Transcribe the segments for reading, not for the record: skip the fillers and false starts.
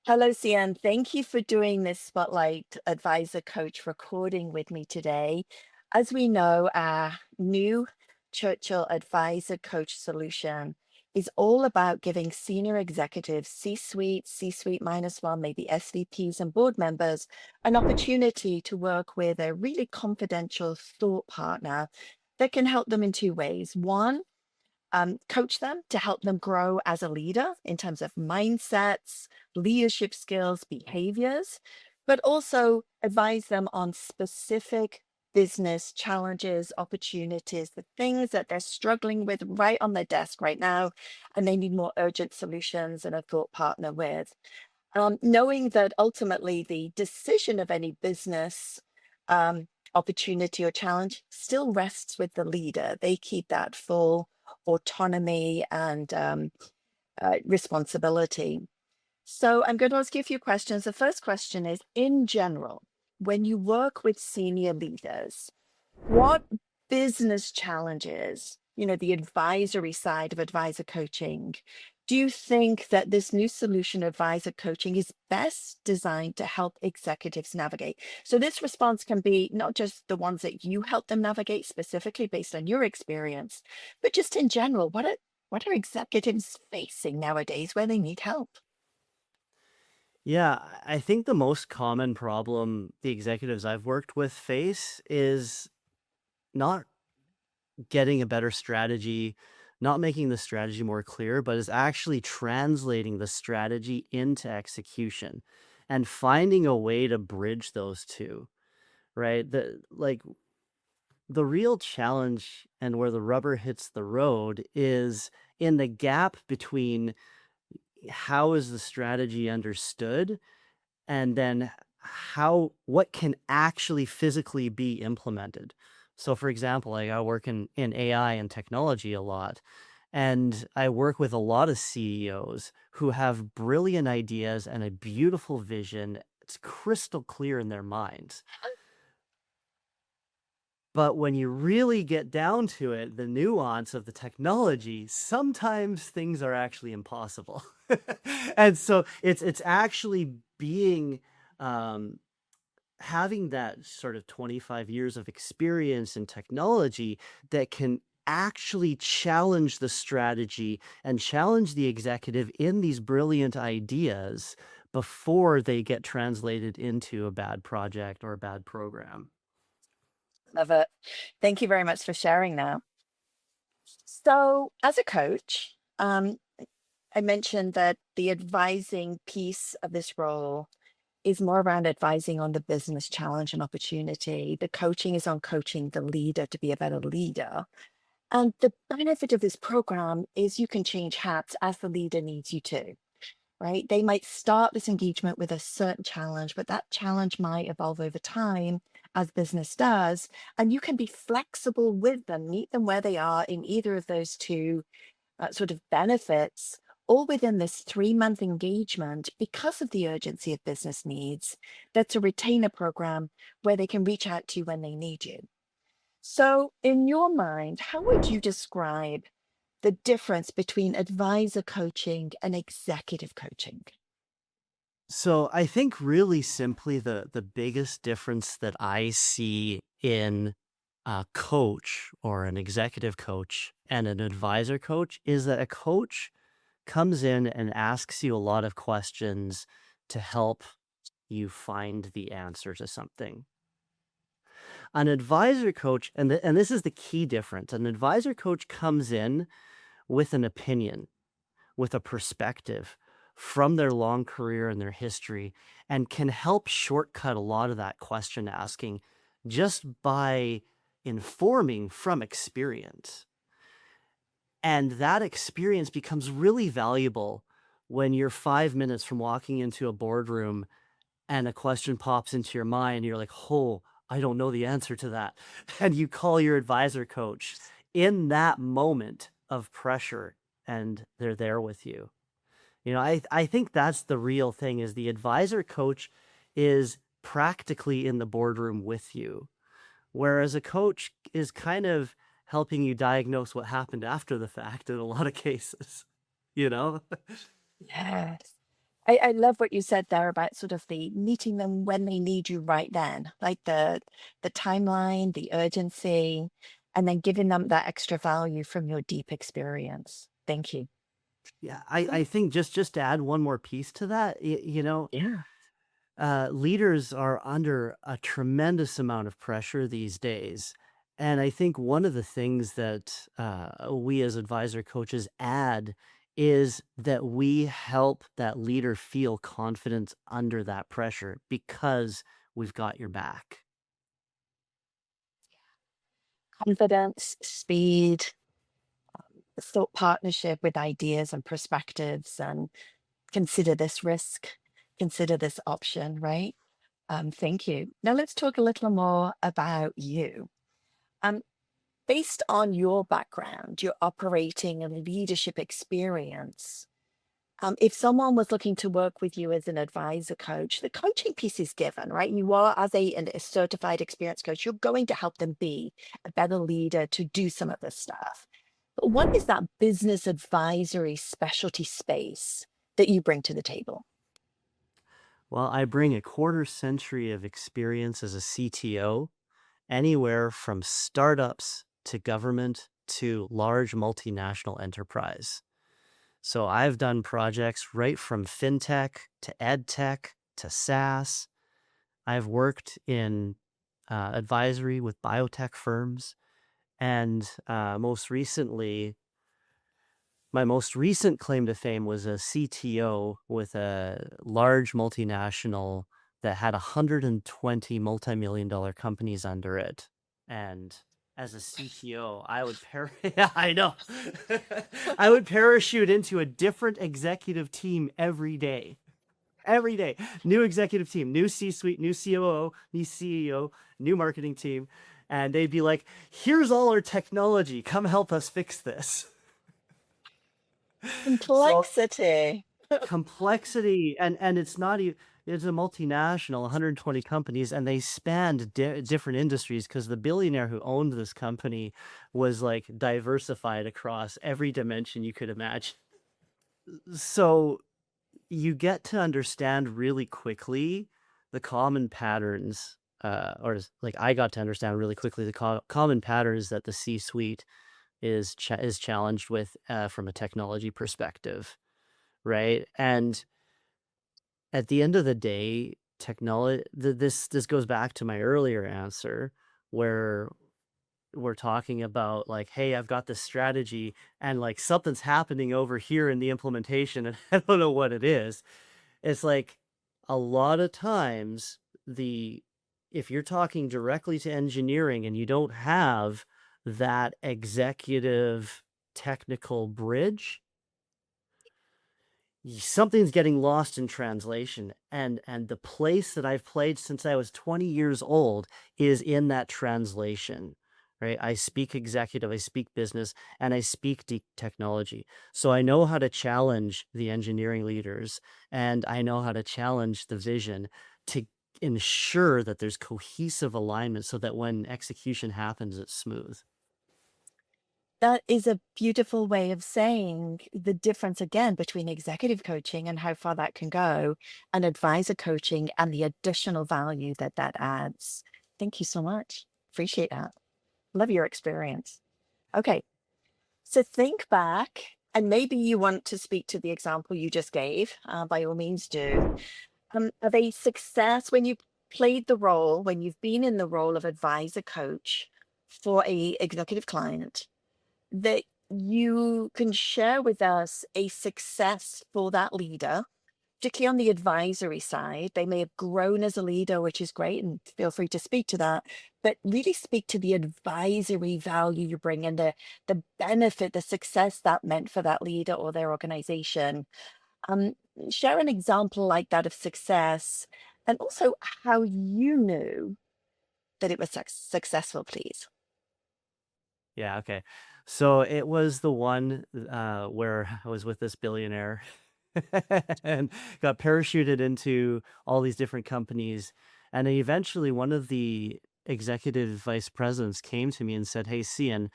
Hello, Cian. Thank you for doing this Spotlight Advisor Coach recording with me today. As we know, our new Churchill Advisor Coach solution is all about giving senior executives, C-suite minus one, maybe SVPs and board members, an opportunity to work with a really confidential thought partner that can help them in two ways. One, coach them to help them grow as a leader in terms of mindsets, leadership skills, behaviors, but also advise them on specific business challenges, opportunities, the things that they're struggling with right on their desk right now, and they need more urgent solutions and a thought partner with. Knowing that ultimately the decision of any business opportunity or challenge still rests with the leader. They keep that full autonomy and responsibility. So I'm going to ask you a few questions. The first question is, in general, when you work with senior leaders, what business challenges, the advisory side of advisor coaching, do you think that this new solution advisor coaching is best designed to help executives navigate? So this response can be not just the ones that you help them navigate specifically based on your experience, but just in general, what are executives facing nowadays where they need help? Yeah, I think the most common problem the executives I've worked with face is not getting a better strategy, not making the strategy more clear, but is actually translating the strategy into execution and finding a way to bridge those two, right? The real challenge and where the rubber hits the road is in the gap between how is the strategy understood and then what can actually physically be implemented. So for example, like I work in AI and technology a lot, and I work with a lot of CEOs who have brilliant ideas and a beautiful vision. It's crystal clear in their minds. But when you really get down to it, the nuance of the technology, sometimes things are actually impossible. And so it's actually being um, having that sort of 25 years of experience in technology that can actually challenge the strategy and challenge the executive in these brilliant ideas before they get translated into a bad project or a bad program. Love it. Thank you very much for sharing that. So, as a coach, I mentioned that the advising piece of this role is more around advising on the business challenge and opportunity. The coaching is on coaching the leader to be a better leader. And the benefit of this program is you can change hats as the leader needs you to, right? They might start this engagement with a certain challenge, but that challenge might evolve over time as business does. And you can be flexible with them, meet them where they are in either of those two sort of benefits, all within this 3-month engagement because of the urgency of business needs. That's a retainer program where they can reach out to you when they need you. So, in your mind, how would you describe the difference between advisor coaching and executive coaching? So I think really simply the biggest difference that I see in a coach or an executive coach and an advisor coach is that a coach comes in and asks you a lot of questions to help you find the answer to something. An advisor coach, and this is the key difference, an advisor coach comes in with an opinion, with a perspective from their long career and their history, and can help shortcut a lot of that question asking just by informing from experience. And that experience becomes really valuable when you're 5 minutes from walking into a boardroom and a question pops into your mind. You're like, oh, I don't know the answer to that. And you call your advisor coach in that moment of pressure, and they're there with you. I think that's the real thing is the advisor coach is practically in the boardroom with you, whereas a coach is kind of helping you diagnose what happened after the fact in a lot of cases, you know? Yes. I love what you said there about sort of the meeting them when they need you right then, like the timeline, the urgency, and then giving them that extra value from your deep experience. Thank you. Yeah, Great. I think just to add one more piece to that, Yeah. leaders are under a tremendous amount of pressure these days. And I think one of the things that we as advisor coaches add is that we help that leader feel confident under that pressure because we've got your back. Confidence, speed, thought partnership with ideas and perspectives, and consider this risk, consider this option, right? Thank you. Now let's talk a little more about you. Um, Based on your background, your operating and leadership experience, if someone was looking to work with you as an advisor coach, the coaching piece is given, right? You are, as a certified experience coach, you're going to help them be a better leader to do some of this stuff. But what is that business advisory specialty space that you bring to the table? Well, I bring a quarter century of experience as a CTO, anywhere from startups to government to large multinational enterprise. So I've done projects right from fintech to edtech to SaaS. I've worked in advisory with biotech firms. And most recently, my most recent claim to fame was a CTO with a large multinational that had 120 multi-million dollar companies under it. And as a CTO, I would yeah, I know. I would parachute into a different executive team every day. Every day. New executive team, new C-suite, new COO, new CEO, new marketing team. And they'd be like, here's all our technology. Come help us fix this. So Complexity. complexity, and it's not even, it's a multinational, 120 companies, and they spanned different industries because the billionaire who owned this company was like diversified across every dimension you could imagine. So you get to understand really quickly the common patterns, like I got to understand really quickly the common patterns that the C-suite is challenged with from a technology perspective, right? And at the end of the day, technology, this goes back to my earlier answer where we're talking about like, hey, I've got this strategy and like something's happening over here in the implementation and I don't know what it is. It's like a lot of times the if you're talking directly to engineering and you don't have that executive technical bridge, something's getting lost in translation, and the place that I've played since I was 20 years old is in that translation, right? I speak executive, I speak business, and I speak deep technology. So I know how to challenge the engineering leaders, and I know how to challenge the vision to ensure that there's cohesive alignment so that when execution happens, it's smooth. That is a beautiful way of saying the difference again between executive coaching and how far that can go, and advisor coaching and the additional value that that adds. Thank you so much. Appreciate that. Love your experience. Okay, so think back, and maybe you want to speak to the example you just gave, by all means do, of a success when you played the role, when you've been in the role of advisor coach for a executive client that you can share with us a success for that leader, particularly on the advisory side. They may have grown as a leader, which is great, and feel free to speak to that, but really speak to the advisory value you bring and the benefit, the success that meant for that leader or their organization. Um, Share an example like that of success and also how you knew that it was successful, please. Yeah, okay. So it was the one where I was with this billionaire and got parachuted into all these different companies. And then eventually, one of the executive vice presidents came to me and said, hey, Cian,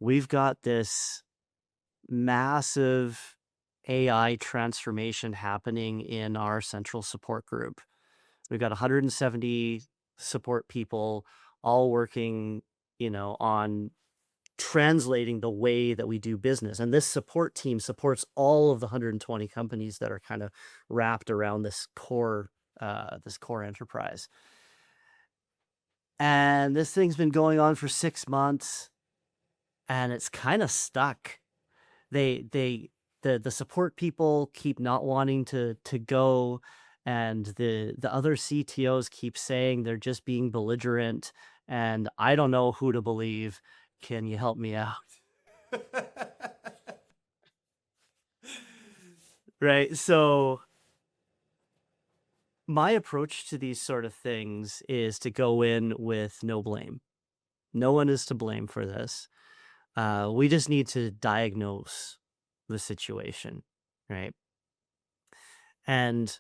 we've got this massive AI transformation happening in our central support group. We've got 170 support people all working, on translating the way that we do business. And this support team supports all of the 120 companies that are kind of wrapped around this core enterprise. And this thing's been going on for 6 months, and it's kind of stuck. The support people keep not wanting to go, and the other CTOs keep saying they're just being belligerent, and I don't know who to believe. Can you help me out? Right. So my approach to these sort of things is to go in with no blame. No one is to blame for this. We just need to diagnose the situation, right? And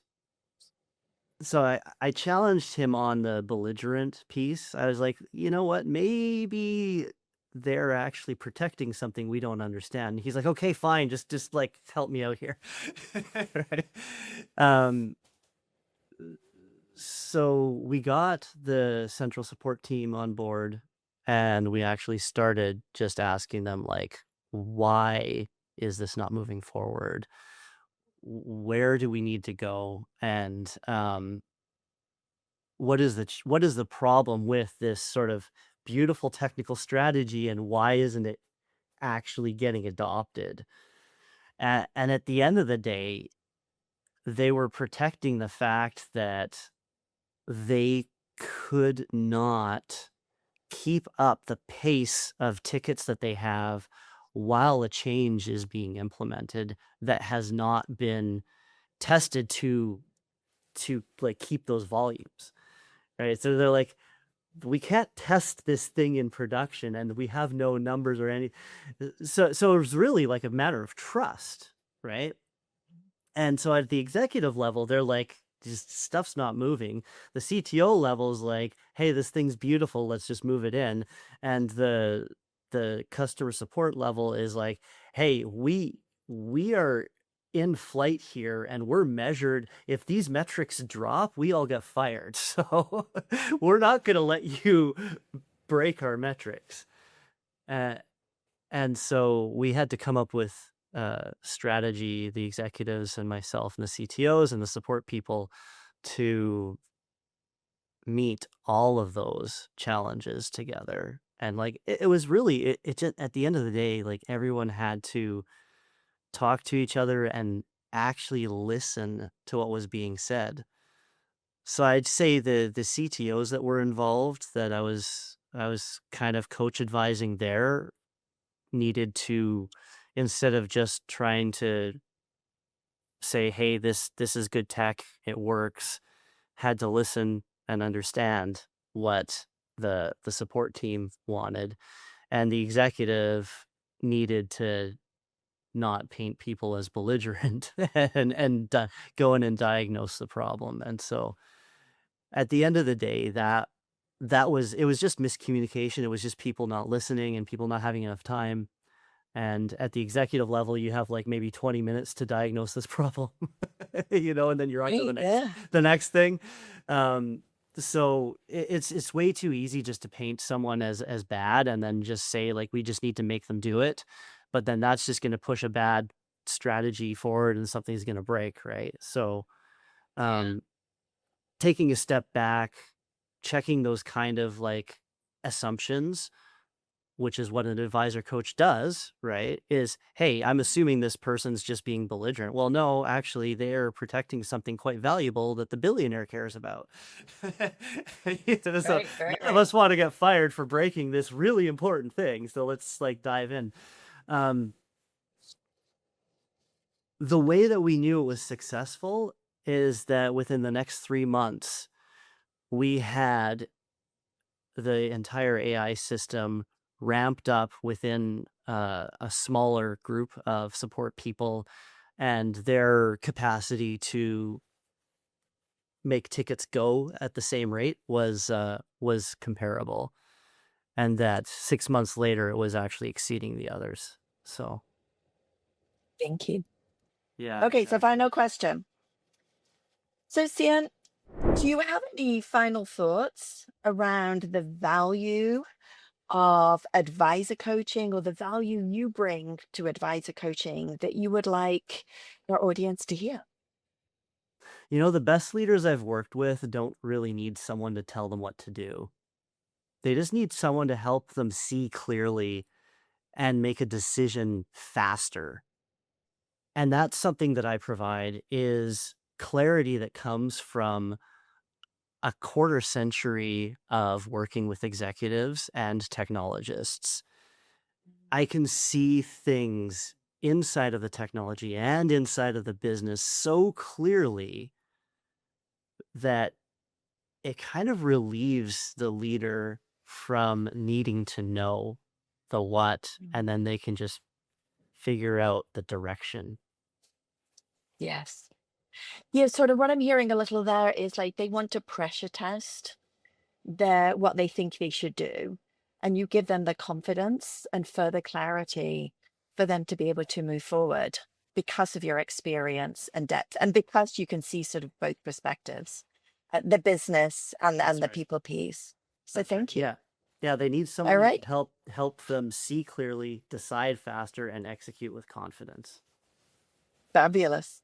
so I challenged him on the belligerent piece. I was like, you know what? Maybe they're actually protecting something we don't understand. He's like, okay, fine, just like help me out here. Right? Um, so we got the central support team on board, and we actually started just asking them, like, why is this not moving forward? Where do we need to go? And what is the problem with this sort of beautiful technical strategy, and why isn't it actually getting adopted? And at the end of the day, they were protecting the fact that they could not keep up the pace of tickets that they have while a change is being implemented that has not been tested to like keep those volumes, right? So they're like, we can't test this thing in production, and we have no numbers or any. So it was really like a matter of trust, right? And so at the executive level, they're like, just stuff's not moving. The CTO level is like, hey, this thing's beautiful, let's just move it in. And the customer support level is like, hey, we are in flight here, and we're measured. If these metrics drop, we all get fired. So we're not going to let you break our metrics. Uh, and so we had to come up with strategy, the executives and myself and the CTOs and the support people, to meet all of those challenges together. And like it was really it just, at the end of the day, like everyone had to talk to each other and actually listen to what was being said. So I'd say the CTOs that were involved, that I was kind of coach advising there, needed to, instead of just trying to say, hey, this is good tech, it works, had to listen and understand what the support team wanted. And the executive needed to not paint people as belligerent and go in and diagnose the problem. And so at the end of the day, it was just miscommunication. It was just people not listening and people not having enough time. And at the executive level, you have like maybe 20 minutes to diagnose this problem, and then you're on to Right, the next yeah. the next thing. Um, so it's way too easy just to paint someone as bad, and then just say, like, we just need to make them do it. But then that's just going to push a bad strategy forward, and something's going to break, right? So um, taking a step back, checking those kind of like assumptions, which is what an advisor coach does, right? Is, hey, I'm assuming this person's just being belligerent. Well, no, actually, they're protecting something quite valuable that the billionaire cares about. So Right, right, none of right. us want to get fired for breaking this really important thing. So let's like dive in. Um, the way that we knew it was successful is that within the next 3 months, we had the entire AI system ramped up within a smaller group of support people, and their capacity to make tickets go at the same rate was comparable, and that 6 months later it was actually exceeding the others. So Thank you. Yeah, Okay, so exactly. final question. So, Cian, do you have any final thoughts around the value of advisor coaching or the value you bring to advisor coaching that you would like your audience to hear? You know, the best leaders I've worked with don't really need someone to tell them what to do. They just need someone to help them see clearly and make a decision faster. And that's something that I provide is clarity that comes from a quarter century of working with executives and technologists. I can see things inside of the technology and inside of the business so clearly that it kind of relieves the leader from needing to know the what, and Mm. then they can just figure out the direction. Yes. Yeah, sort of what I'm hearing a little there is like they want to pressure test what they think they should do, and you give them the confidence and further clarity for them to be able to move forward because of your experience and depth, and because you can see sort of both perspectives, the business and That's the right. people piece. So That's right. thank you. Yeah. Yeah, they need All someone to right. help them see clearly, decide faster, and execute with confidence. Fabulous.